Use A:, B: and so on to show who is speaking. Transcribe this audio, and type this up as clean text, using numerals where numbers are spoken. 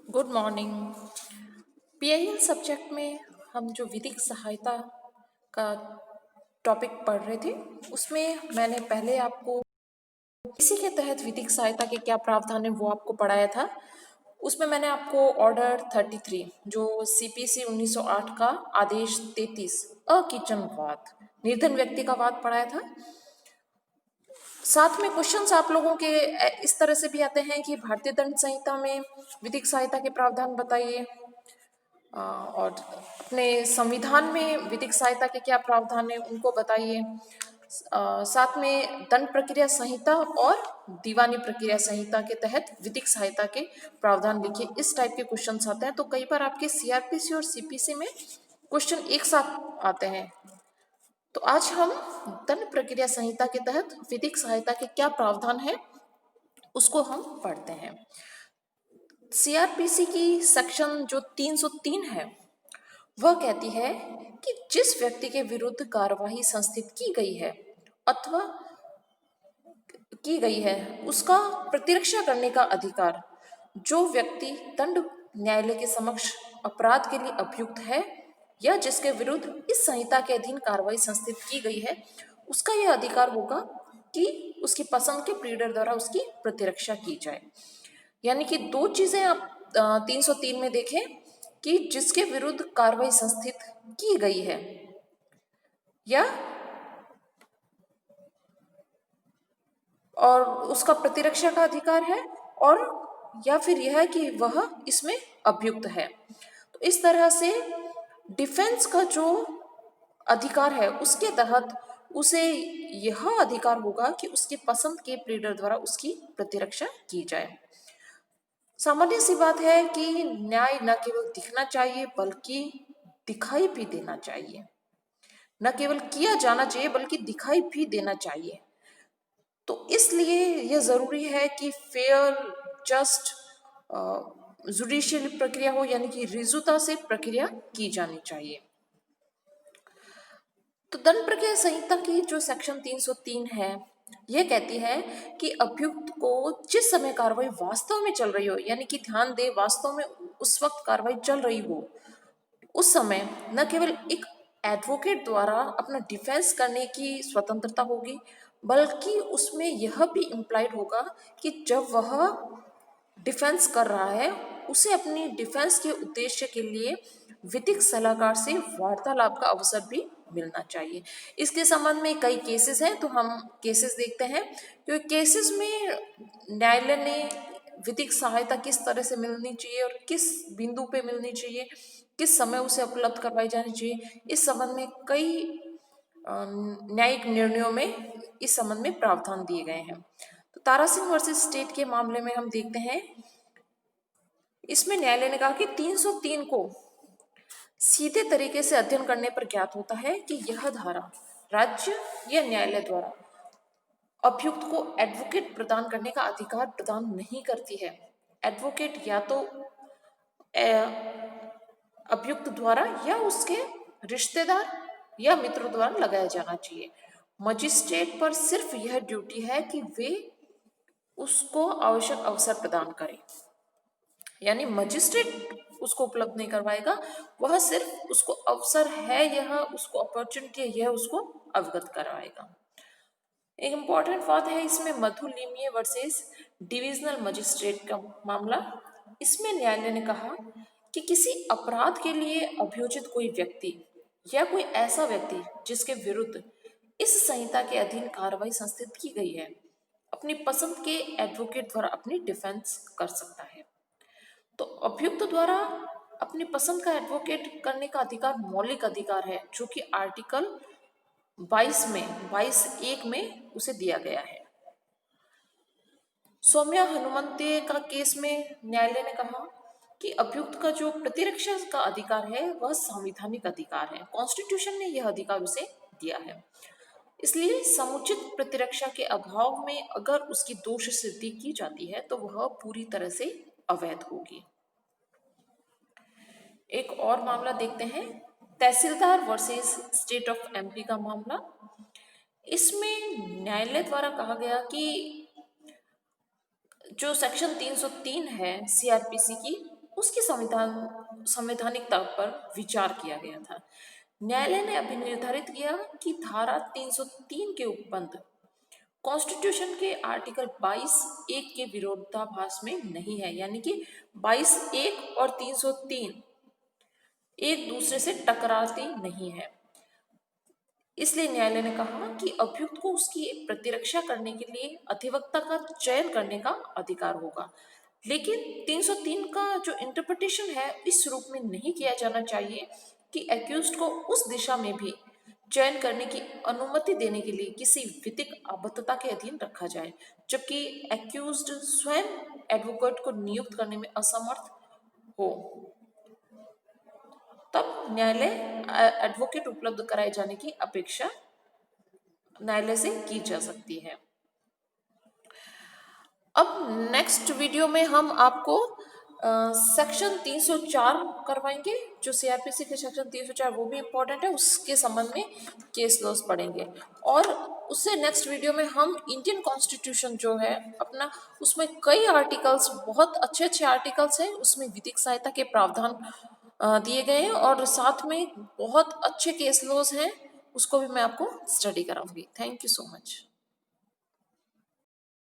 A: Good morning. PIL subject में हम जो विधिक सहायता का टॉपिक पढ़ रहे थे उसमें मैंने पहले आपको इसी के तहत विधिक सहायता के क्या प्रावधान है वो आपको पढ़ाया था। उसमें मैंने आपको ऑर्डर 33 जो सीपीसी 1908 का आदेश 33 अकिचन वाद निर्धन व्यक्ति का वाद पढ़ाया था। साथ में क्वेश्चंस आप लोगों के इस तरह से भी आते हैं कि भारतीय दंड संहिता में विधिक सहायता के प्रावधान बताइए और अपने संविधान में विधिक सहायता के क्या प्रावधान है उनको बताइए। साथ में दंड प्रक्रिया संहिता और दीवानी प्रक्रिया संहिता के तहत विधिक सहायता के प्रावधान लिखिए। इस टाइप के क्वेश्चन आते हैं। तो कई बार आपके सीआरपीसी और सीपीसी में क्वेश्चन एक साथ आते हैं। तो आज हम दंड प्रक्रिया संहिता के तहत विधिक सहायता के क्या प्रावधान है उसको हम पढ़ते हैं। सीआरपीसी की सेक्शन जो 303 है वह कहती है कि जिस व्यक्ति के विरुद्ध कार्यवाही संस्थित की गई है अथवा की गई है उसका प्रतिरक्षा करने का अधिकार जो व्यक्ति दंड न्यायालय के समक्ष अपराध के लिए अभियुक्त है या जिसके विरुद्ध इस संहिता के अधीन कार्रवाई संस्थित की गई है उसका यह अधिकार होगा कि उसकी पसंद के प्लीडर द्वारा उसकी प्रतिरक्षा की जाए। यानी कि दो चीजें आप 303 में देखें कि जिसके विरुद्ध कार्रवाई संस्थित की गई है या और उसका प्रतिरक्षा का अधिकार है और या फिर यह है कि वह इसमें अभियुक्त है। तो इस तरह से डिफेंस का जो अधिकार है उसके तहत उसे यह अधिकार होगा कि उसकी पसंद के प्लीडर द्वारा उसकी प्रतिरक्षा की जाए। सामान्य सी बात है कि न्याय न केवल दिखना चाहिए बल्कि दिखाई भी देना चाहिए। न केवल किया जाना चाहिए बल्कि दिखाई भी देना चाहिए। तो इसलिए यह जरूरी है कि फेयर जस्ट जुडिशियल प्रक्रिया हो, यानी कि रिजुता से प्रक्रिया की जानी चाहिए। तो दंड प्रक्रिया संहिता की जो सेक्शन 303 है यह कहती है कि अभियुक्त को जिस समय कार्रवाई वास्तव में चल रही हो, यानी कि ध्यान दे वास्तव में उस वक्त कार्रवाई चल रही हो, उस समय न केवल एक एडवोकेट द्वारा अपना डिफेंस करने की स्वतंत्रता होगी बल्कि उसमें यह भी इम्प्लाइड होगा कि जब वह डिफेंस कर रहा है उसे अपनी डिफेंस के उद्देश्य के लिए विधिक सलाहकार से वार्तालाप का अवसर भी मिलना चाहिए। इसके संबंध में कई केसेस हैं तो हम केसेस देखते हैं। क्योंकि केसेस में न्यायालय ने विधिक सहायता किस तरह से मिलनी चाहिए और किस बिंदु पे मिलनी चाहिए, किस समय उसे उपलब्ध करवाई जानी चाहिए, इस संबंध में कई न्यायिक निर्णयों में इस संबंध में प्रावधान दिए गए हैं। तो तारा सिंह वर्सेस स्टेट के मामले में हम देखते हैं इसमें न्यायालय ने कहा कि 303 को सीधे तरीके से अध्ययन करने पर ज्ञात होता है कि यह धारा राज्य या न्यायालय द्वारा अभियुक्त को एडवोकेट प्रदान करने का अधिकार प्रदान नहीं करती है। एडवोकेट या तो अभियुक्त द्वारा या उसके रिश्तेदार या मित्र द्वारा लगाया जाना चाहिए। मजिस्ट्रेट पर सिर्फ यह ड्यूटी है कि वे उसको आवश्यक अवसर प्रदान करें। यानी मजिस्ट्रेट उसको उपलब्ध नहीं करवाएगा, वह सिर्फ उसको अवसर है, यह उसको अपॉर्चुनिटी है, यह उसको अवगत करवाएगा। एक इम्पॉर्टेंट बात है इसमें मधु लिमिये वर्सेस डिविजनल मजिस्ट्रेट का मामला। इसमें न्यायालय ने कहा कि किसी अपराध के लिए अभियोजित कोई व्यक्ति या कोई ऐसा व्यक्ति जिसके विरुद्ध इस संहिता के अधीन कार्रवाई संस्थित की गई है अपनी पसंद के एडवोकेट द्वारा अपनी डिफेंस कर सकता है। तो अभियुक्त द्वारा अपनी पसंद का एडवोकेट करने का अधिकार मौलिक अधिकार है जो कि आर्टिकल 22(1) में उसे दिया गया है। सौम्या हनुमंते का केस में न्यायालय ने कहा कि अभियुक्त का जो प्रतिरक्षा का अधिकार है वह संवैधानिक अधिकार है, कॉन्स्टिट्यूशन ने यह अधिकार उसे दिया है। इसलिए समुचित प्रतिरक्षा के अभाव में अगर उसकी दोष सिद्धि की जाती है तो वह पूरी तरह से अवैध होगी। एक और मामला देखते हैं, तहसीलदार वर्सेस स्टेट ऑफ एमपी का मामला। इसमें न्यायालय द्वारा कहा गया कि जो सेक्शन 303 है सीआरपीसी की उसकी संवैधानिकता पर विचार किया गया था। न्यायालय ने अभी निर्धारित किया कि धारा 303 के उपबंध कॉन्स्टिट्यूशन के आर्टिकल 22(1) के विरोधाभास में नहीं है, यानी कि 22(1) और 303 एक दूसरे से टकराती नहीं है। इसलिए न्यायालय ने कहा कि अभियुक्त को उसकी प्रतिरक्षा करने के लिए अधिवक्ता का चयन करने का अधिकार होगा, लेकिन 303 का जो इंटरप्रिटेशन है इस रूप में नहीं किया जाना चाहिए कि एक्यूज्ड को उस दिशा में भी चयन करने की अनुमति देने के लिए किसी विधिक आबद्धता के अधीन रखा जाए, जबकि एक्यूज्ड स्वयं एडवोकेट को नियुक्त करने में असमर्थ हो, तब न्यायालय एडवोकेट उपलब्ध कराए जाने की अपेक्षा न्यायालय से की जा सकती है। अब नेक्स्ट वीडियो में हम आपको सेक्शन 304 करवाएंगे, जो सीआरपीसी के सेक्शन 304 वो भी इम्पोर्टेंट है, उसके संबंध में केस लॉस पढ़ेंगे। और उससे नेक्स्ट वीडियो में हम इंडियन कॉन्स्टिट्यूशन जो है अपना, उसमें कई आर्टिकल्स, बहुत अच्छे अच्छे आर्टिकल्स हैं, उसमें विधिक सहायता के प्रावधान दिए गए हैं और साथ में बहुत अच्छे केस लॉस हैं, उसको भी मैं आपको स्टडी कराऊंगी। Thank you so much.